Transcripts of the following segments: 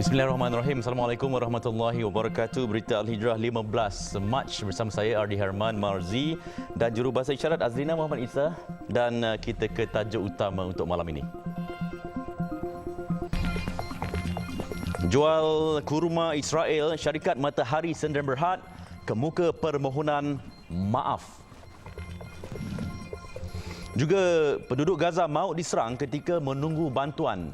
Bismillahirrahmanirrahim. Assalamualaikum warahmatullahi wabarakatuh. Berita Al-Hijrah 15 Mac bersama saya Ardi Herman Marzi dan jurubahasa isyarat Azrina Muhammad Isa, dan kita ke tajuk utama untuk malam ini. Jual kurma Israel, syarikat Matahari Sdn Bhd kemuka permohonan maaf. Juga penduduk Gaza maut diserang ketika menunggu bantuan.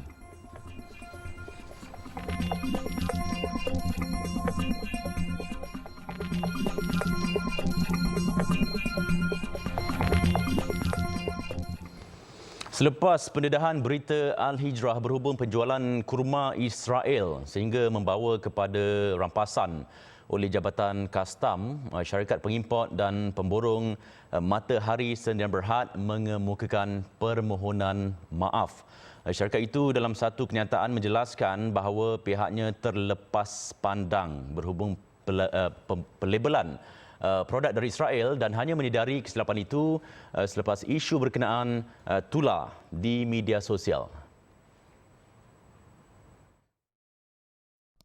Selepas pendedahan berita Al-Hijrah berhubung penjualan kurma Israel sehingga membawa kepada rampasan oleh Jabatan Kastam, syarikat pengimport dan pemborong Matahari Sdn Bhd mengemukakan permohonan maaf. Syarikat itu dalam satu kenyataan menjelaskan bahawa pihaknya terlepas pandang berhubung pelabelan produk dari Israel dan hanya menyedari kesilapan itu selepas isu berkenaan tular di media sosial.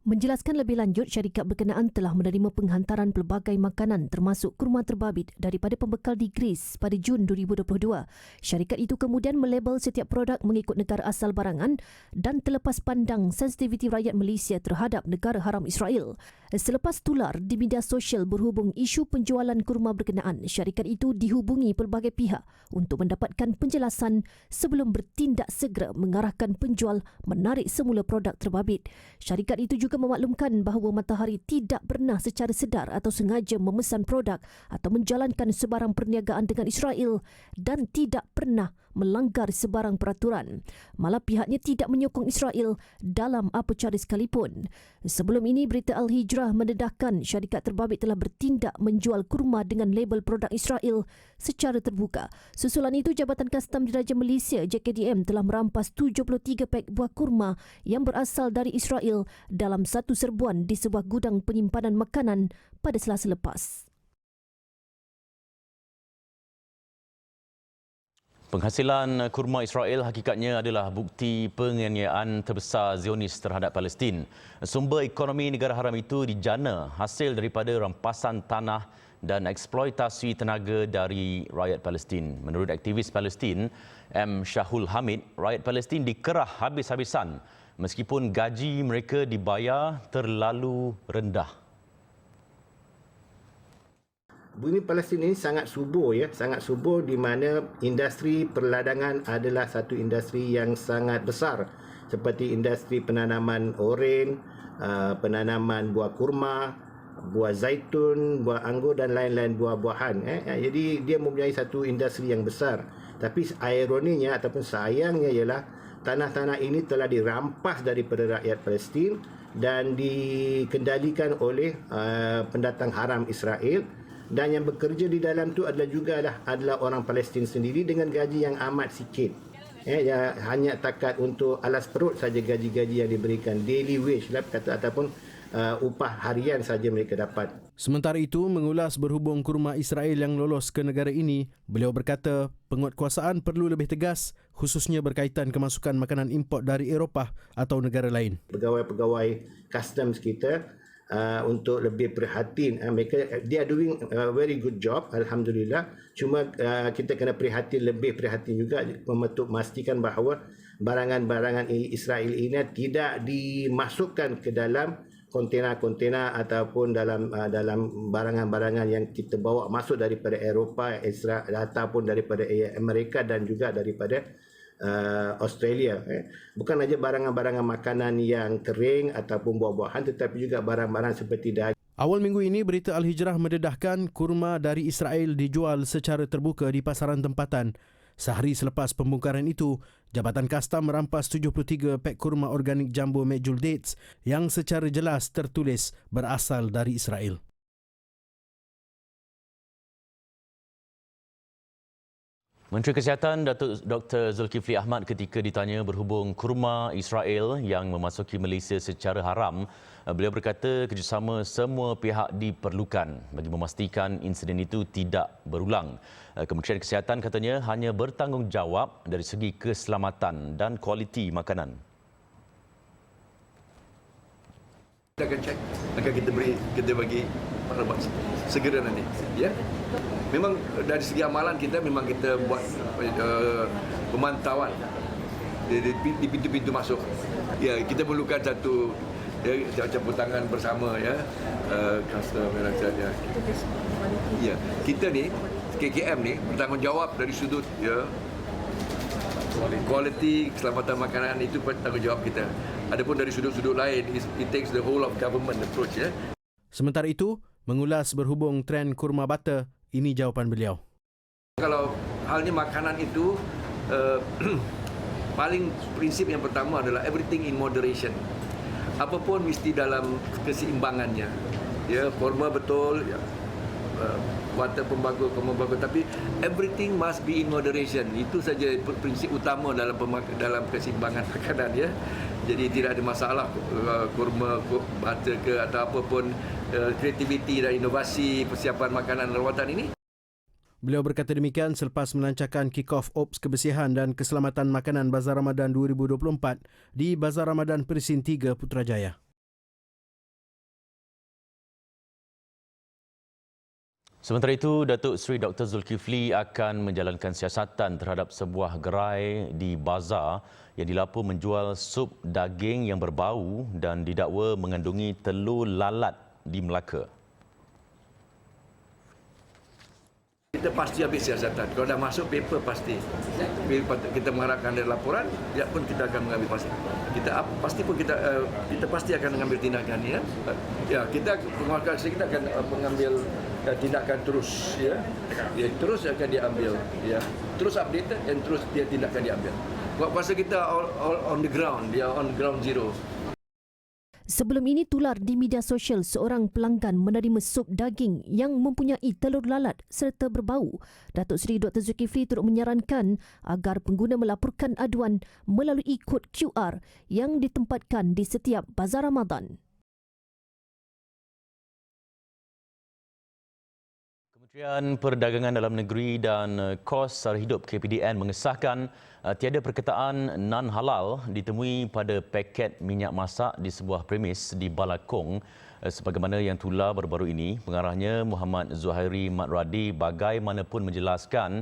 Menjelaskan lebih lanjut, syarikat berkenaan telah menerima penghantaran pelbagai makanan termasuk kurma terbabit daripada pembekal di Greece pada Jun 2022. Syarikat itu kemudian melabel setiap produk mengikut negara asal barangan dan terlepas pandang sensitiviti rakyat Malaysia terhadap negara haram Israel. Selepas tular di media sosial berhubung isu penjualan kurma berkenaan, syarikat itu dihubungi pelbagai pihak untuk mendapatkan penjelasan sebelum bertindak segera mengarahkan penjual menarik semula produk terbabit. Syarikat itu juga memaklumkan bahawa Matahari tidak pernah secara sedar atau sengaja memesan produk atau menjalankan sebarang perniagaan dengan Israel dan tidak pernah melanggar sebarang peraturan. Malah pihaknya tidak menyokong Israel dalam apa cara sekalipun. Sebelum ini, berita Al-Hijrah mendedahkan syarikat terbabit telah bertindak menjual kurma dengan label produk Israel secara terbuka. Susulan itu, Jabatan Kastam Diraja Malaysia JKDM telah merampas 73 pek buah kurma yang berasal dari Israel dalam satu serbuan di sebuah gudang penyimpanan makanan pada Selasa lepas. Penghasilan kurma Israel hakikatnya adalah bukti penganiayaan terbesar Zionis terhadap Palestin. Sumber ekonomi negara haram itu dijana hasil daripada rampasan tanah dan eksploitasi tenaga dari rakyat Palestin. Menurut aktivis Palestin M. Syahul Hamid, rakyat Palestin dikerah habis-habisan meskipun gaji mereka dibayar terlalu rendah. Bumi Palestin ini sangat subur, sangat subur, di mana industri perladangan adalah satu industri yang sangat besar, seperti industri penanaman oren, penanaman buah kurma, buah zaitun, buah anggur dan lain-lain buah-buahan. Jadi dia mempunyai satu industri yang besar. Tapi ironinya ataupun sayangnya ialah tanah-tanah ini telah dirampas daripada rakyat Palestin dan dikendalikan oleh pendatang haram Israel. Dan yang bekerja di dalam tu adalah orang Palestin sendiri dengan gaji yang amat sikit. Hanya takat untuk alas perut saja gaji-gaji yang diberikan, daily wage lah kata, ataupun upah harian saja mereka dapat. Sementara itu, mengulas berhubung kurma Israel yang lolos ke negara ini, beliau berkata penguatkuasaan perlu lebih tegas, khususnya berkaitan kemasukan makanan import dari Eropah atau negara lain. Pegawai-pegawai customs kita untuk lebih prihatin. Mereka they are doing a very good job, alhamdulillah. Cuma kita kena lebih prihatin juga untuk memastikan bahawa barangan-barangan Israel ini tidak dimasukkan ke dalam kontena-kontena ataupun dalam barangan-barangan yang kita bawa masuk daripada Eropah, Israel ataupun daripada Amerika dan juga daripada Australia. Bukan saja barangan-barangan makanan yang kering ataupun buah-buahan, tetapi juga barang-barang seperti daging. Awal minggu ini, berita Al-Hijrah mendedahkan kurma dari Israel dijual secara terbuka di pasaran tempatan. Sehari selepas pembongkaran itu, Jabatan Kastam merampas 73 pek kurma organik Jumbo Medjool Dates yang secara jelas tertulis berasal dari Israel. Menteri Kesihatan Datuk Dr. Zulkifli Ahmad ketika ditanya berhubung kurma Israel yang memasuki Malaysia secara haram, beliau berkata kerjasama semua pihak diperlukan bagi memastikan insiden itu tidak berulang. Kementerian Kesihatan katanya hanya bertanggungjawab dari segi keselamatan dan kualiti makanan. Kita akan cek, akan kita bagi maklumat segera nanti. Ya, memang dari segi amalan kita buat pemantauan di pintu-pintu masuk. Ya, kita perlukan satu campur tangan bersama ya, custom ya. Ya, kita ni KKM ni bertanggungjawab dari sudut ya kualiti keselamatan makanan, itu tanggungjawab kita. Adapun dari sudut-sudut lain, it takes the whole of government approach ya. Sementara itu, mengulas berhubung trend kurma butter, ini jawapan beliau. Kalau halnya makanan itu paling prinsip yang pertama adalah everything in moderation. Apapun mesti dalam keseimbangannya. Ya, kurma betul, ya, butter pun bagus, kurma bagus, tapi everything must be in moderation. Itu saja prinsip utama dalam keseimbangan makanan ya. Jadi tidak ada masalah kurma, butter ke atau apapun kreativiti dan inovasi persiapan makanan rawatan ini. Beliau berkata demikian selepas melancarkan kick-off Ops Kebersihan dan Keselamatan Makanan Bazar Ramadan 2024 di Bazar Ramadan Perisin 3 Putrajaya. Sementara itu, Datuk Seri Dr. Zulkifli akan menjalankan siasatan terhadap sebuah gerai di bazar yang dilaporkan menjual sup daging yang berbau dan didakwa mengandungi telur lalat di Melaka. Kita pasti habis siasatan. Kalau dah masuk paper pasti. Kita mengharapkan dari laporan, ya pun kita akan mengambil pasti. Kita pasti akan mengambil tindakan ya. Ya, kita akan mengambil tindakan terus ya. Ya, terus akan diambil ya. Terus update dan terus tindakan diambil. Kuasa kita on the ground, dia on ground zero. Sebelum ini tular di media sosial seorang pelanggan menerima sup daging yang mempunyai telur lalat serta berbau. Datuk Seri Dr. Zulkifli turut menyarankan agar pengguna melaporkan aduan melalui kod QR yang ditempatkan di setiap bazar Ramadan. Kementerian Perdagangan Dalam Negeri dan Kos Sara Hidup KPDN mengesahkan tiada perkataan non-halal ditemui pada paket minyak masak di sebuah premis di Balakong sebagaimana yang tular baru-baru ini. Pengarahnya Muhammad Zuhairi Mat Radi bagaimanapun menjelaskan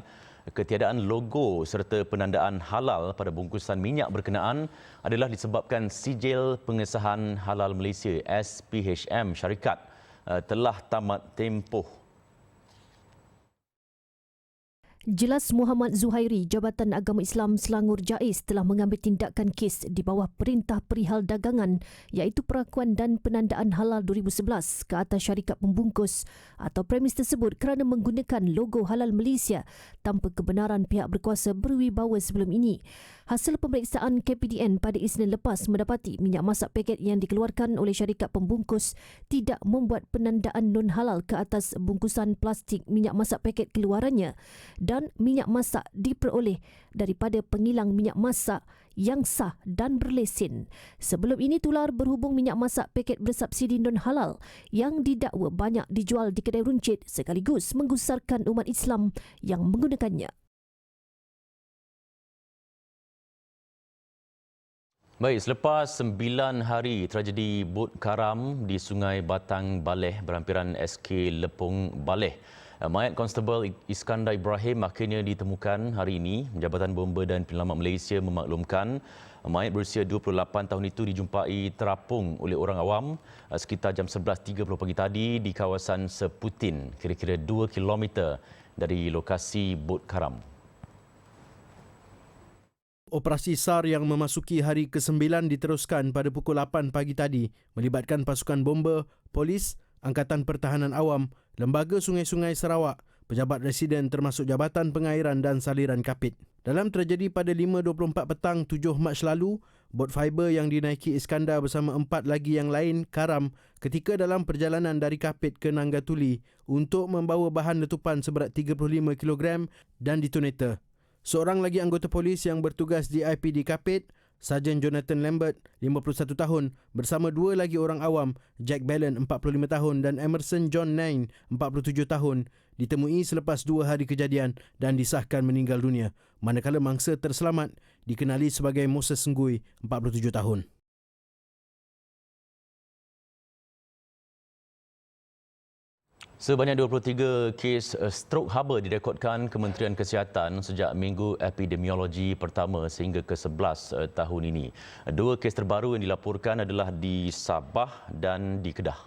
ketiadaan logo serta penandaan halal pada bungkusan minyak berkenaan adalah disebabkan sijil pengesahan halal Malaysia SPHM syarikat telah tamat tempoh. Jelas Muhammad Zuhairi, Jabatan Agama Islam Selangor JAIS telah mengambil tindakan kes di bawah Perintah Perihal Dagangan iaitu Perakuan dan Penandaan Halal 2011 ke atas syarikat pembungkus atau premis tersebut kerana menggunakan logo Halal Malaysia tanpa kebenaran pihak berkuasa berwibawa sebelum ini. Hasil pemeriksaan KPDN pada Isnin lepas mendapati minyak masak paket yang dikeluarkan oleh syarikat pembungkus tidak membuat penandaan non-halal ke atas bungkusan plastik minyak masak paket keluarannya dan minyak masak diperoleh daripada pengilang minyak masak yang sah dan berlesen. Sebelum ini tular berhubung minyak masak paket bersubsidi non-halal yang didakwa banyak dijual di kedai runcit sekaligus menggusarkan umat Islam yang menggunakannya. Baik, selepas 9 hari tragedi bot karam di Sungai Batang Baleh berhampiran SK Lepong Baleh, mayat Konstebel Iskandar Ibrahim akhirnya ditemukan hari ini. Jabatan Bomba dan Penyelamat Malaysia memaklumkan mayat berusia 28 tahun itu dijumpai terapung oleh orang awam sekitar jam 11.30 pagi tadi di kawasan Seputin, kira-kira 2 km dari lokasi bot karam. Operasi SAR yang memasuki hari ke-9 diteruskan pada pukul 8 pagi tadi melibatkan pasukan bomba, polis, Angkatan Pertahanan Awam, Lembaga Sungai-Sungai Sarawak, pejabat residen termasuk Jabatan Pengairan dan Saliran Kapit. Dalam tragedi pada 5.24 petang 7 Mac lalu, bot fiber yang dinaiki Iskandar bersama 4 lagi yang lain karam ketika dalam perjalanan dari Kapit ke Nanggatuli untuk membawa bahan letupan seberat 35 kg dan detonator. Seorang lagi anggota polis yang bertugas di IPD Kapit, Sarjan Jonathan Lambert, 51 tahun, bersama 2 lagi orang awam, Jack Bellen, 45 tahun dan Emerson John Nain, 47 tahun, ditemui selepas 2 hari kejadian dan disahkan meninggal dunia, manakala mangsa terselamat dikenali sebagai Moses Senggui, 47 tahun. Sebanyak 23 kes strok haba direkodkan Kementerian Kesihatan sejak minggu epidemiologi pertama sehingga ke-11 tahun ini. 2 kes terbaru yang dilaporkan adalah di Sabah dan di Kedah.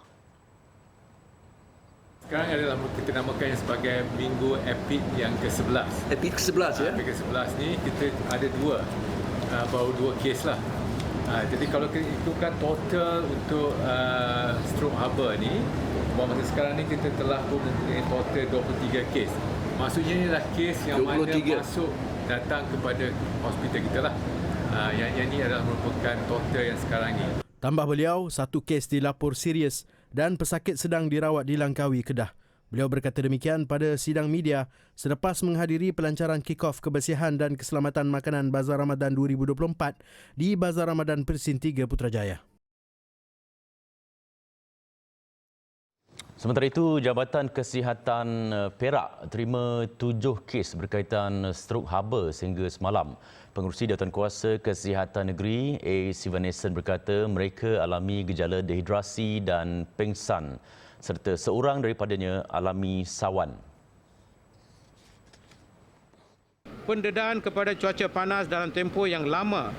Sekarang adalah kita namakannya sebagai minggu epid yang ke-11. Epid ke-11 ya? Epid ke-11 ni kita ada baru 2 kes lah. Jadi kalau kita ikutkan total untuk stroke haba ni, masa sekarang ni kita telah mempunyai total 23 kes. Maksudnya ini adalah kes yang 23. mana masuk datang kepada hospital kita lah. Yang ini adalah merupakan total yang sekarang ni. Tambah beliau, 1 kes dilapor serius dan pesakit sedang dirawat di Langkawi, Kedah. Beliau berkata demikian pada sidang media selepas menghadiri pelancaran kick-off kebersihan dan keselamatan makanan Bazar Ramadan 2024 di Bazar Ramadan Persin 3 Putrajaya. Sementara itu, Jabatan Kesihatan Perak terima 7 kes berkaitan strok haba sehingga semalam. Pengerusi Jawatankuasa Kesihatan Negeri, A. Sivanesan berkata mereka alami gejala dehidrasi dan pengsan serta seorang daripadanya alami sawan. Pendedaan kepada cuaca panas dalam tempoh yang lama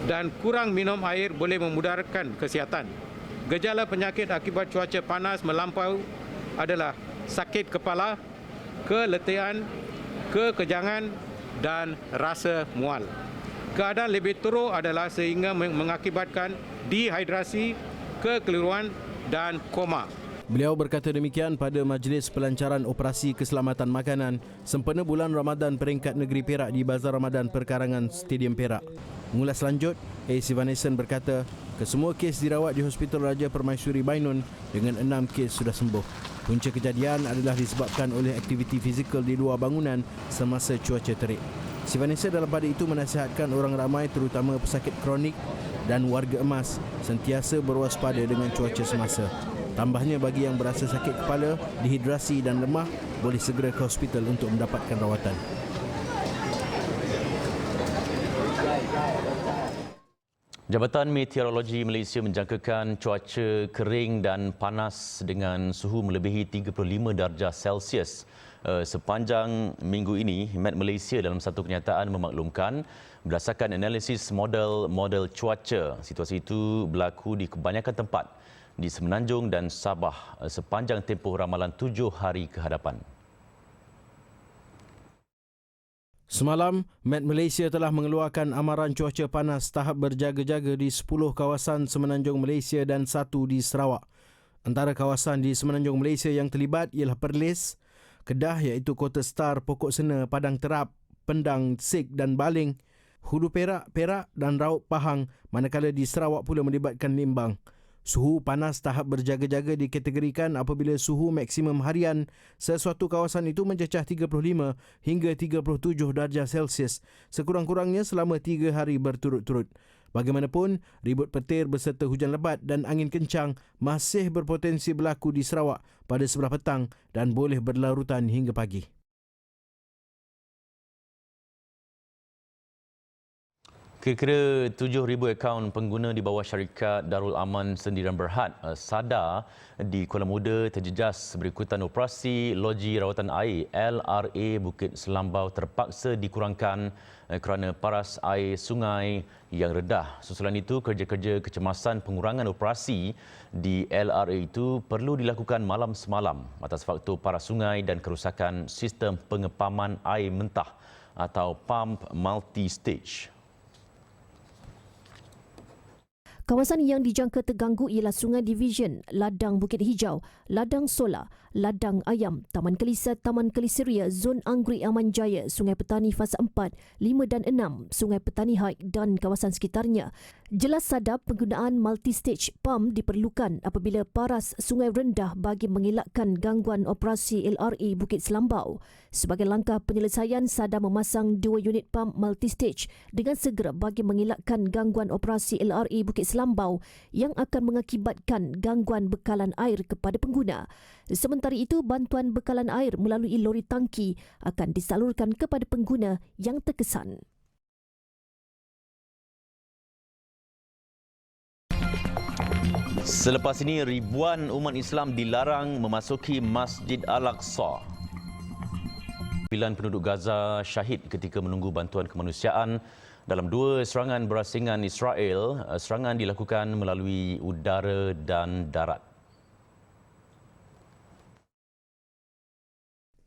dan kurang minum air boleh memudaratkan kesihatan. Gejala penyakit akibat cuaca panas melampau adalah sakit kepala, keletihan, kekejangan dan rasa mual. Keadaan lebih teruk adalah sehingga mengakibatkan dehidrasi, kekeliruan dan koma. Beliau berkata demikian pada majlis pelancaran operasi keselamatan makanan sempena bulan Ramadan peringkat negeri Perak di Bazar Ramadan Perkarangan Stadium Perak. Mengulas lanjut, A. Sivanesan berkata kesemua kes dirawat di Hospital Raja Permaisuri Bainun dengan 6 kes sudah sembuh. Punca kejadian adalah disebabkan oleh aktiviti fizikal di luar bangunan semasa cuaca terik. Sivanesan dalam pada itu menasihatkan orang ramai terutama pesakit kronik dan warga emas sentiasa berwaspada dengan cuaca semasa. Tambahnya bagi yang berasa sakit kepala, dehidrasi dan lemah boleh segera ke hospital untuk mendapatkan rawatan. Jabatan Meteorologi Malaysia menjangkakan cuaca kering dan panas dengan suhu melebihi 35 darjah Celsius sepanjang minggu ini. Met Malaysia dalam satu kenyataan memaklumkan berdasarkan analisis model cuaca, situasi itu berlaku di kebanyakan tempat di Semenanjung dan Sabah sepanjang tempoh ramalan 7 hari ke hadapan. Semalam, Met Malaysia telah mengeluarkan amaran cuaca panas tahap berjaga-jaga di 10 kawasan Semenanjung Malaysia dan 1 di Sarawak. Antara kawasan di Semenanjung Malaysia yang terlibat ialah Perlis, Kedah iaitu Kota Star, Pokok Sena, Padang Terap, Pendang, Sik dan Baling, Hulu Perak, Perak dan Raub Pahang, manakala di Sarawak pula melibatkan Limbang. Suhu panas tahap berjaga-jaga dikategorikan apabila suhu maksimum harian sesuatu kawasan itu mencecah 35 hingga 37 darjah Celsius sekurang-kurangnya selama 3 hari berturut-turut. Bagaimanapun, ribut petir berserta hujan lebat dan angin kencang masih berpotensi berlaku di Sarawak pada sebelah petang dan boleh berlarutan hingga pagi. Kira-kira 7,000 akaun pengguna di bawah syarikat Darul Aman Sendirian Berhad SADA di Kuala Muda terjejas berikutan operasi Loji Rawatan Air LRA Bukit Selambau terpaksa dikurangkan kerana paras air sungai yang rendah. Susulan itu, kerja-kerja kecemasan pengurangan operasi di LRA itu perlu dilakukan malam semalam atas faktor paras sungai dan kerusakan sistem pengepaman air mentah atau pump multi-stage. Kawasan yang dijangka terganggu ialah Sungai Division, Ladang Bukit Hijau, Ladang Sola, Ladang Ayam, Taman Kelisa, Taman Keliseria, Zon Anggrek Aman Jaya, Sungai Petani Fasa 4, 5 dan 6, Sungai Petani Haik dan kawasan sekitarnya. Jelas sadap penggunaan multi-stage pump diperlukan apabila paras sungai rendah bagi mengelakkan gangguan operasi LRA Bukit Selambau. Sebagai langkah penyelesaian, SADA memasang 2 unit pump multi-stage dengan segera bagi mengelakkan gangguan operasi LRA Bukit Selambau yang akan mengakibatkan gangguan bekalan air kepada pengguna. Sementara itu, bantuan bekalan air melalui lori tangki akan disalurkan kepada pengguna yang terkesan. Selepas ini, ribuan umat Islam dilarang memasuki Masjid Al-Aqsa. 9 penduduk Gaza syahid ketika menunggu bantuan kemanusiaan dalam 2 serangan berasingan Israel. Serangan dilakukan melalui udara dan darat.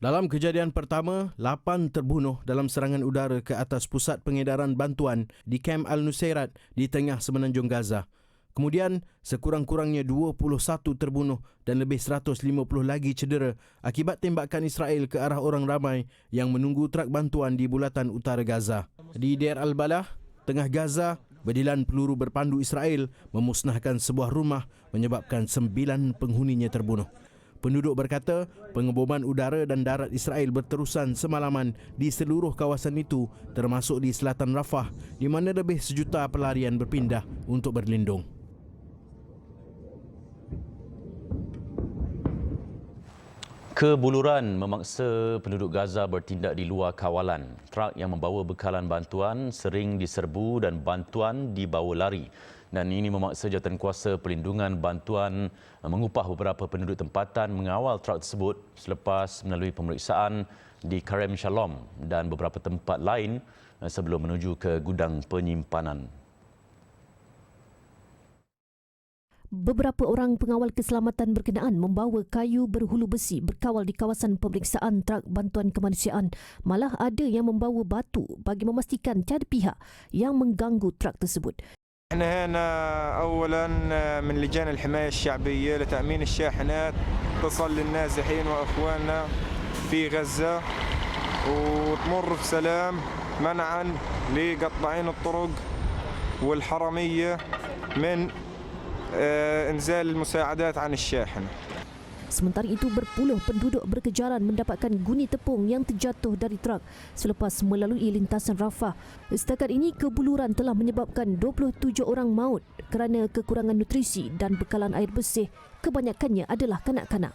Dalam kejadian pertama, 8 terbunuh dalam serangan udara ke atas pusat pengedaran bantuan di Kamp Al-Nusairat di tengah semenanjung Gaza. Kemudian, sekurang-kurangnya 21 terbunuh dan lebih 150 lagi cedera akibat tembakan Israel ke arah orang ramai yang menunggu trak bantuan di bulatan utara Gaza. Di Deir al-Balah, tengah Gaza, bedilan peluru berpandu Israel memusnahkan sebuah rumah menyebabkan 9 penghuninya terbunuh. Penduduk berkata, pengeboman udara dan darat Israel berterusan semalaman di seluruh kawasan itu, termasuk di selatan Rafah, di mana lebih 1 juta pelarian berpindah untuk berlindung. Kebuluran memaksa penduduk Gaza bertindak di luar kawalan. Trak yang membawa bekalan bantuan sering diserbu dan bantuan dibawa lari. Dan ini memaksa Jawatankuasa Perlindungan Bantuan mengupah beberapa penduduk tempatan mengawal trak tersebut selepas melalui pemeriksaan di Karem Shalom dan beberapa tempat lain sebelum menuju ke gudang penyimpanan. Beberapa orang pengawal keselamatan berkenaan membawa kayu berhulu besi berkawal di kawasan pemeriksaan trak bantuan kemanusiaan. Malah ada yang membawa batu bagi memastikan tiada pihak yang mengganggu trak tersebut. احنا هنا اولا من لجان الحمايه الشعبيه لتامين الشاحنات تصل للنازحين واخواننا في غزه وتمر بسلام منعا لقطاعين الطرق والحرميه من انزال المساعدات عن الشاحنه. Sementara itu, berpuluh penduduk berkejaran mendapatkan guni tepung yang terjatuh dari trak selepas melalui lintasan Rafah. Setakat ini, kebuluran telah menyebabkan 27 orang maut kerana kekurangan nutrisi dan bekalan air bersih. Kebanyakannya adalah kanak-kanak.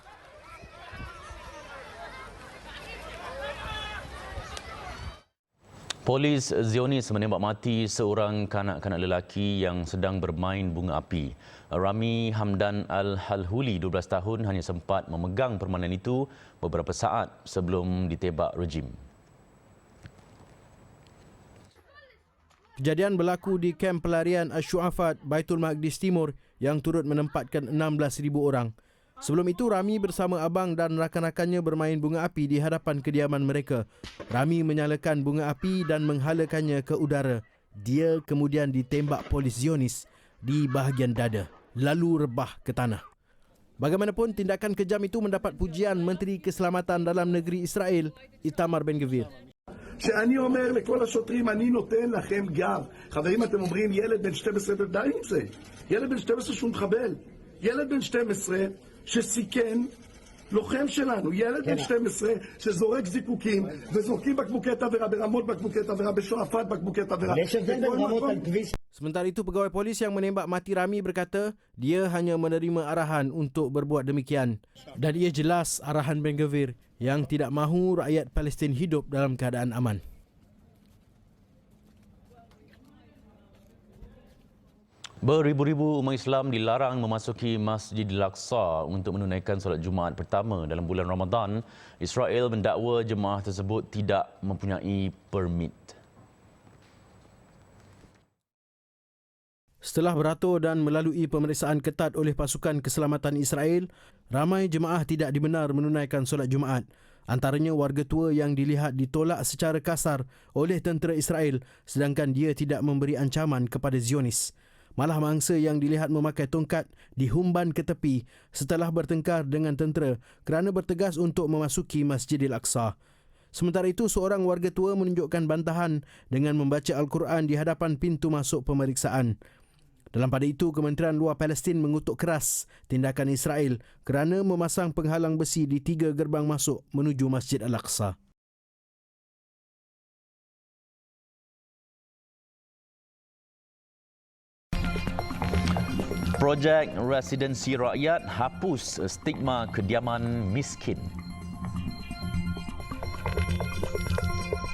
Polis Zionis menembak mati seorang kanak-kanak lelaki yang sedang bermain bunga api. Rami Hamdan Al-Halhuli, 12 tahun, hanya sempat memegang permainan itu beberapa saat sebelum ditembak rejim. Kejadian berlaku di kamp pelarian Ash-Shu'afat, Baitul Maqdis Timur yang turut menempatkan 16,000 orang. Sebelum itu, Rami bersama abang dan rakan-rakannya bermain bunga api di hadapan kediaman mereka. Rami menyalakan bunga api dan menghalakannya ke udara. Dia kemudian ditembak polis Zionis di bahagian dada, lalu rebah ke tanah. Bagaimanapun, tindakan kejam itu mendapat pujian Menteri Keselamatan Dalam Negeri Israel, Itamar Ben-Gvir. שאני אומר לכל השוטרים, אני נותן לכם גב. חברים, אתם אומרים, ילד בן 12, די עם זה. ילד בן 12 שהוא מחבל. ילד בן 12 שסיכן לוחם שלנו. ילד בן 12 שזורק זיקוקים וזורקים בקבוקי תבערה, ברמות בקבוקי תבערה, בשועפאט בקבוקי תבערה. Sementara itu, pegawai polis yang menembak mati Rami berkata dia hanya menerima arahan untuk berbuat demikian. Dan ia jelas arahan Ben-Gvir yang tidak mahu rakyat Palestin hidup dalam keadaan aman. Beribu-ribu umat Islam dilarang memasuki Masjid Al-Aqsa untuk menunaikan solat Jumaat pertama dalam bulan Ramadan. Israel mendakwa jemaah tersebut tidak mempunyai permit. Setelah beratur dan melalui pemeriksaan ketat oleh pasukan keselamatan Israel, ramai jemaah tidak dibenar menunaikan solat Jumaat. Antaranya warga tua yang dilihat ditolak secara kasar oleh tentera Israel sedangkan dia tidak memberi ancaman kepada Zionis. Malah mangsa yang dilihat memakai tongkat dihumban ke tepi setelah bertengkar dengan tentera kerana bertegas untuk memasuki Masjidil Aqsa. Sementara itu, seorang warga tua menunjukkan bantahan dengan membaca Al-Quran di hadapan pintu masuk pemeriksaan. Dalam pada itu, Kementerian Luar Palestin mengutuk keras tindakan Israel kerana memasang penghalang besi di 3 gerbang masuk menuju Masjid Al-Aqsa. Projek Residensi Rakyat hapus stigma kediaman miskin.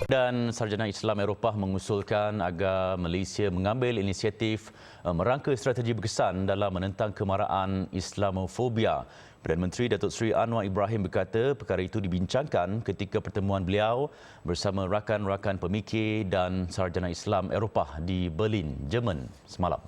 Dan Sarjana Islam Eropah mengusulkan agar Malaysia mengambil inisiatif merangka strategi berkesan dalam menentang kemarahan Islamofobia. Perdana Menteri Datuk Seri Anwar Ibrahim berkata perkara itu dibincangkan ketika pertemuan beliau bersama rakan-rakan pemikir dan Sarjana Islam Eropah di Berlin, Jerman semalam.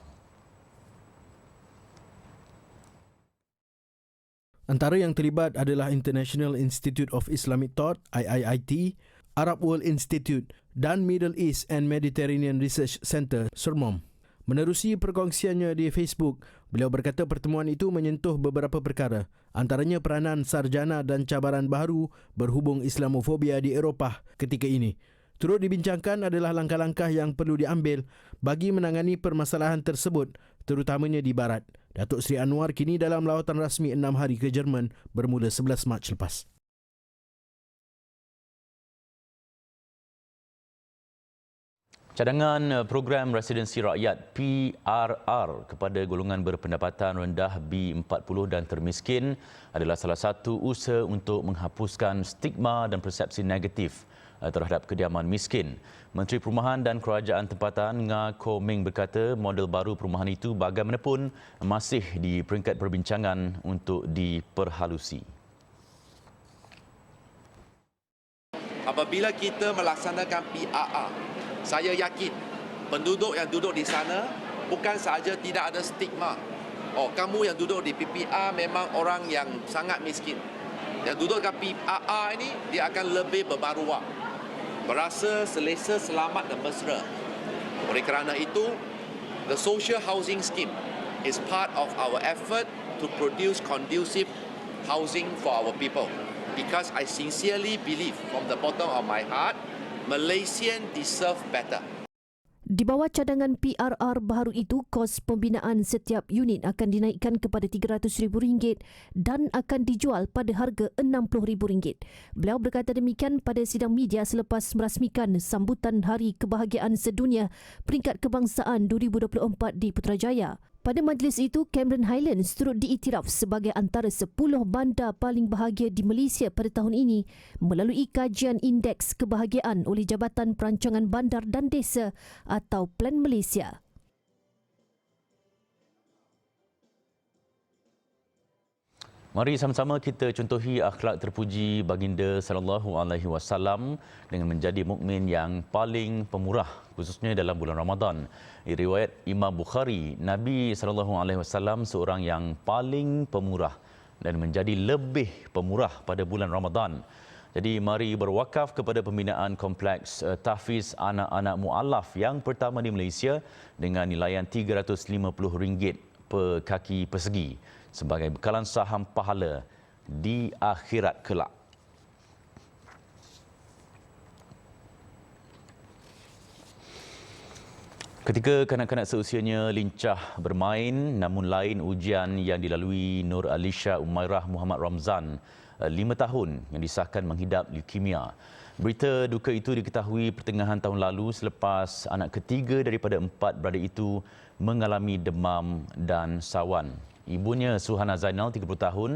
Antara yang terlibat adalah International Institute of Islamic Thought (IIIT), Arab World Institute dan Middle East and Mediterranean Research Centre (SURMOM). Menerusi perkongsiannya di Facebook, beliau berkata pertemuan itu menyentuh beberapa perkara, antaranya peranan sarjana dan cabaran baru berhubung Islamofobia di Eropah ketika ini. Turut dibincangkan adalah langkah-langkah yang perlu diambil bagi menangani permasalahan tersebut, terutamanya di Barat. Datuk Seri Anwar kini dalam lawatan rasmi 6 hari ke Jerman bermula 11 Mac lepas. Cadangan program residensi rakyat PRR kepada golongan berpendapatan rendah B40 dan termiskin adalah salah satu usaha untuk menghapuskan stigma dan persepsi negatif terhadap kediaman miskin. Menteri Perumahan dan Kerajaan Tempatan Nga Ko Ming berkata model baru perumahan itu bagaimanapun masih di peringkat perbincangan untuk diperhalusi. Apabila kita melaksanakan PRR, saya yakin penduduk yang duduk di sana bukan sahaja tidak ada stigma. Oh, kamu yang duduk di PPR memang orang yang sangat miskin. Yang duduk di PRR ini, dia akan lebih bermaruah, berasa selesa, selamat dan mesra. Oleh kerana itu, the social housing scheme is part of our effort to produce conducive housing for our people. Because I sincerely believe from the bottom of my heart, Malaysians deserve better. Di bawah cadangan PRR baru itu, kos pembinaan setiap unit akan dinaikkan kepada RM300,000 dan akan dijual pada harga RM60,000. Beliau berkata demikian pada sidang media selepas merasmikan sambutan Hari Kebahagiaan Sedunia Peringkat Kebangsaan 2024 di Putrajaya. Pada majlis itu, Cameron Highlands turut diiktiraf sebagai antara 10 bandar paling bahagia di Malaysia pada tahun ini melalui kajian indeks kebahagiaan oleh Jabatan Perancangan Bandar dan Desa atau Plan Malaysia. Mari sama-sama kita contohi akhlak terpuji baginda sallallahu alaihi wasallam dengan menjadi mukmin yang paling pemurah khususnya dalam bulan Ramadan. Riwayat Imam Bukhari, Nabi sallallahu alaihi wasallam seorang yang paling pemurah dan menjadi lebih pemurah pada bulan Ramadan. Jadi mari berwakaf kepada pembinaan kompleks tahfiz anak-anak mualaf yang pertama di Malaysia dengan nilaian RM350 per kaki persegi sebagai bekalan saham pahala di akhirat kelak. Ketika kanak-kanak seusianya lincah bermain, namun lain ujian yang dilalui Nur Alisha Umairah Muhammad Ramzan, 5 tahun yang disahkan menghidap leukemia. Berita duka itu diketahui pertengahan tahun lalu selepas anak ketiga daripada 4 beradik itu mengalami demam dan sawan. Ibunya Suhana Zainal, 30 tahun,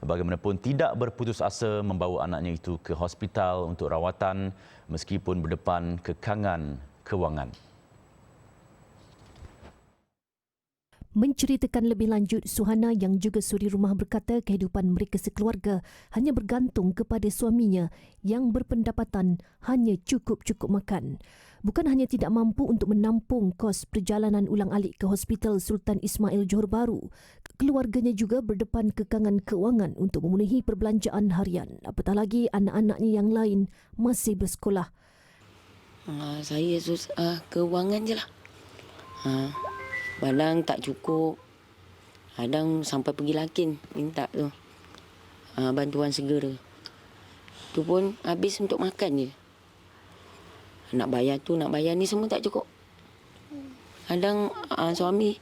bagaimanapun tidak berputus asa membawa anaknya itu ke hospital untuk rawatan meskipun berdepan kekangan kewangan. Menceritakan lebih lanjut, Suhana yang juga suri rumah berkata kehidupan mereka sekeluarga hanya bergantung kepada suaminya yang berpendapatan hanya cukup-cukup makan. Bukan hanya tidak mampu untuk menampung kos perjalanan ulang-alik ke Hospital Sultan Ismail Johor Bahru, keluarganya juga berdepan kekangan kewangan untuk memenuhi perbelanjaan harian. Apatah lagi anak-anaknya yang lain masih bersekolah. Saya susah kewangan je lah. Balang tak cukup. Kadang sampai pergi lakin minta tu bantuan segera. Tu pun habis untuk makan je. Nak bayar tu, nak bayar ni semua tak cukup. Kadang suami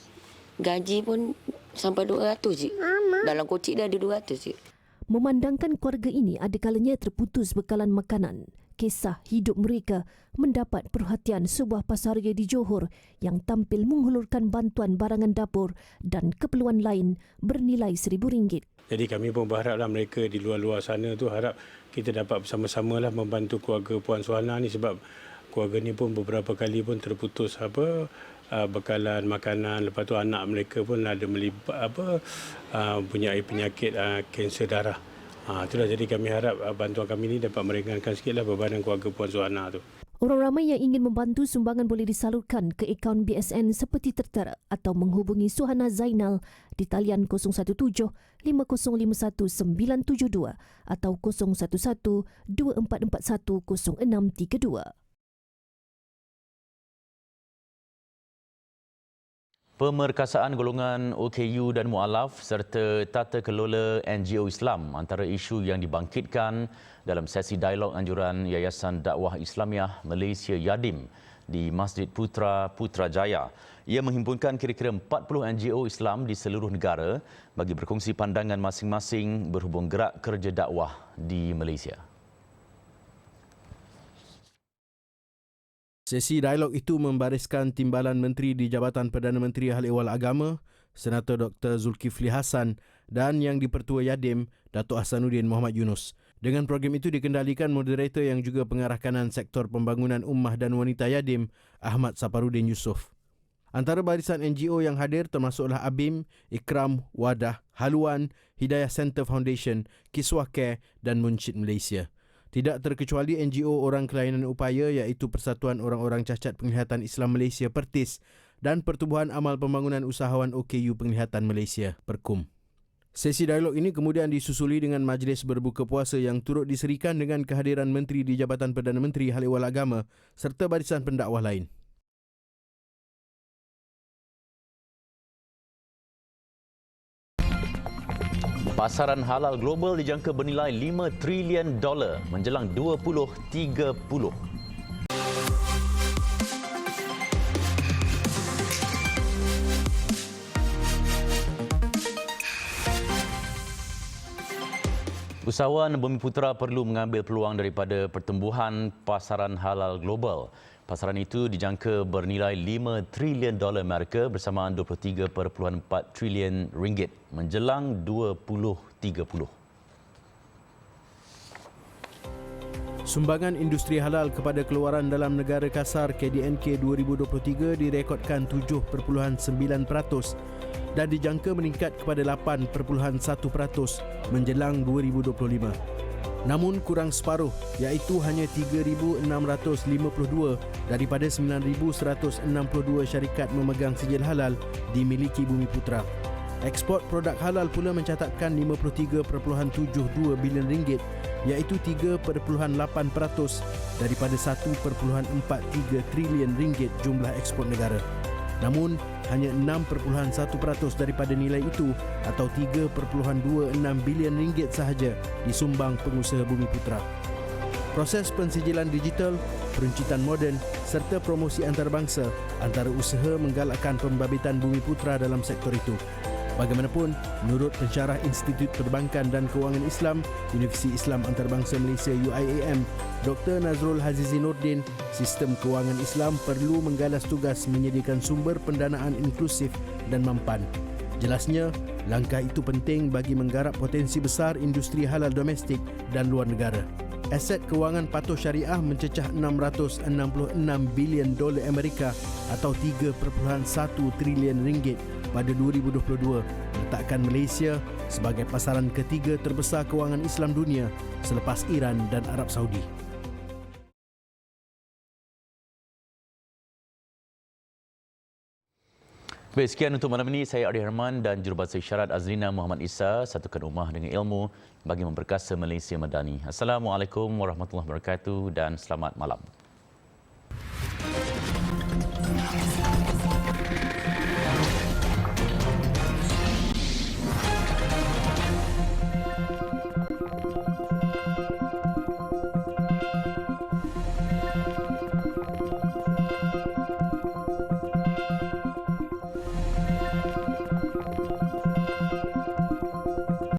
gaji pun sampai 200 je. Dalam kocik dah ada 200 je. Memandangkan keluarga ini ada kalanya terputus bekalan makanan. kisah hidup mereka mendapat perhatian sebuah pasaria di Johor yang tampil menghulurkan bantuan barangan dapur dan keperluan lain bernilai RM1,000. Jadi kami pun berharaplah mereka di luar-luar sana tu harap kita dapat bersama-samalah membantu keluarga Puan Suhana ni, sebab keluarga ni pun beberapa kali pun terputus bekalan makanan, lepas tu anak mereka pun ada punya penyakit kanser darah. Itulah, jadi kami harap bantuan kami ni dapat meringankan sikitlah bebanan keluarga Puan Suhana tu. Orang ramai yang ingin membantu sumbangan boleh disalurkan ke akaun BSN seperti tertera atau menghubungi Suhana Zainal di talian 017-5051-972 atau 011-2441-0632. Pemerkasaan golongan OKU dan Mu'alaf serta tata kelola NGO Islam antara isu yang dibangkitkan dalam sesi dialog anjuran Yayasan Dakwah Islamiah Malaysia Yadim di Masjid Putra Putrajaya. Ia menghimpunkan kira-kira 40 NGO Islam di seluruh negara bagi berkongsi pandangan masing-masing berhubung gerak kerja dakwah di Malaysia. Sesi dialog itu membariskan timbalan Menteri di Jabatan Perdana Menteri Hal Ehwal Agama, Senator Dr. Zulkifli Hassan dan Yang di-Pertua Yadim, Datuk Hasanuddin Muhammad Yunus. Dengan program itu dikendalikan moderator yang juga pengarah kanan Sektor Pembangunan Ummah dan Wanita Yadim, Ahmad Saparudin Yusof. Antara barisan NGO yang hadir termasuklah ABIM, Ikram, Wadah, Haluan, Hidayah Center Foundation, Kiswah Care dan Munsyid Malaysia. Tidak terkecuali NGO Orang Kelainan Upaya iaitu Persatuan Orang-Orang Cacat Penglihatan Islam Malaysia Pertis dan Pertubuhan Amal Pembangunan Usahawan OKU Penglihatan Malaysia Perkum. Sesi dialog ini kemudian disusuli dengan majlis berbuka puasa yang turut diserikan dengan kehadiran Menteri di Jabatan Perdana Menteri Hal Ehwal Agama serta barisan pendakwah lain. Pasaran halal global dijangka bernilai $5 trilion menjelang 2030. Usahawan Bumiputera perlu mengambil peluang daripada pertumbuhan pasaran halal global. Pasaran itu dijangka bernilai $5 trilion Amerika bersamaan 23.4 trilion ringgit menjelang 2030. Sumbangan industri halal kepada keluaran dalam negara kasar KDNK 2023 direkodkan 7.9% dan dijangka meningkat kepada 8.1% menjelang 2025. Namun kurang separuh iaitu hanya 3,652 daripada 9,162 syarikat memegang sijil halal dimiliki Bumiputera. Ekspor produk halal pula mencatatkan 53.72 bilion ringgit iaitu 3.8% daripada 1.43 trilion ringgit jumlah ekspor negara. Namun hanya 6.1% daripada nilai itu atau 3.26 bilion ringgit sahaja disumbang pengusaha Bumiputera. Proses pensijilan digital, peruncitan moden serta promosi antarabangsa antara usaha menggalakkan pembabitan Bumiputera dalam sektor itu. Bagaimanapun, menurut pensyarah Institut Perbankan dan Kewangan Islam, Universiti Islam Antarabangsa Malaysia UIAM, Dr. Nazrul Hazizi Nordin, sistem kewangan Islam perlu menggalas tugas menyediakan sumber pendanaan inklusif dan mampan. Jelasnya, langkah itu penting bagi menggarap potensi besar industri halal domestik dan luar negara. Aset kewangan patuh syariah mencecah $666 bilion Amerika atau 3.1 trilion ringgit pada 2022, letakkan Malaysia sebagai pasaran ketiga terbesar kewangan Islam dunia selepas Iran dan Arab Saudi. Baik, sekian untuk malam ini. Saya Arif Herman dan Jurubahasa Isyarat Azrina Muhammad Isa. Satukan rumah dengan ilmu bagi memperkasa Malaysia Madani. Assalamualaikum warahmatullahi wabarakatuh dan selamat malam.